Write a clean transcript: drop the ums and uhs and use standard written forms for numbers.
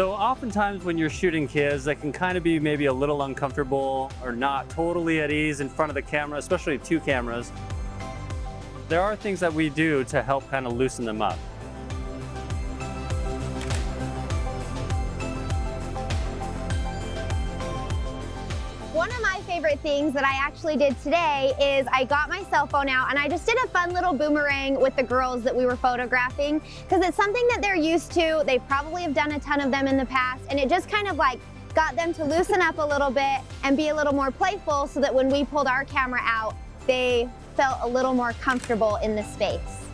So oftentimes when you're shooting kids, they can kind of be maybe a little uncomfortable or not totally at ease in front of the camera, especially two cameras. There are things that we do to help kind of loosen them up. One of my favorite things that I actually did today is I got my cell phone out and I just did a fun little boomerang with the girls that we were photographing, because it's something that they're used to. They probably have done a ton of them in the past, and it just kind of like got them to loosen up a little bit and be a little more playful, so that when we pulled our camera out, they felt a little more comfortable in the space.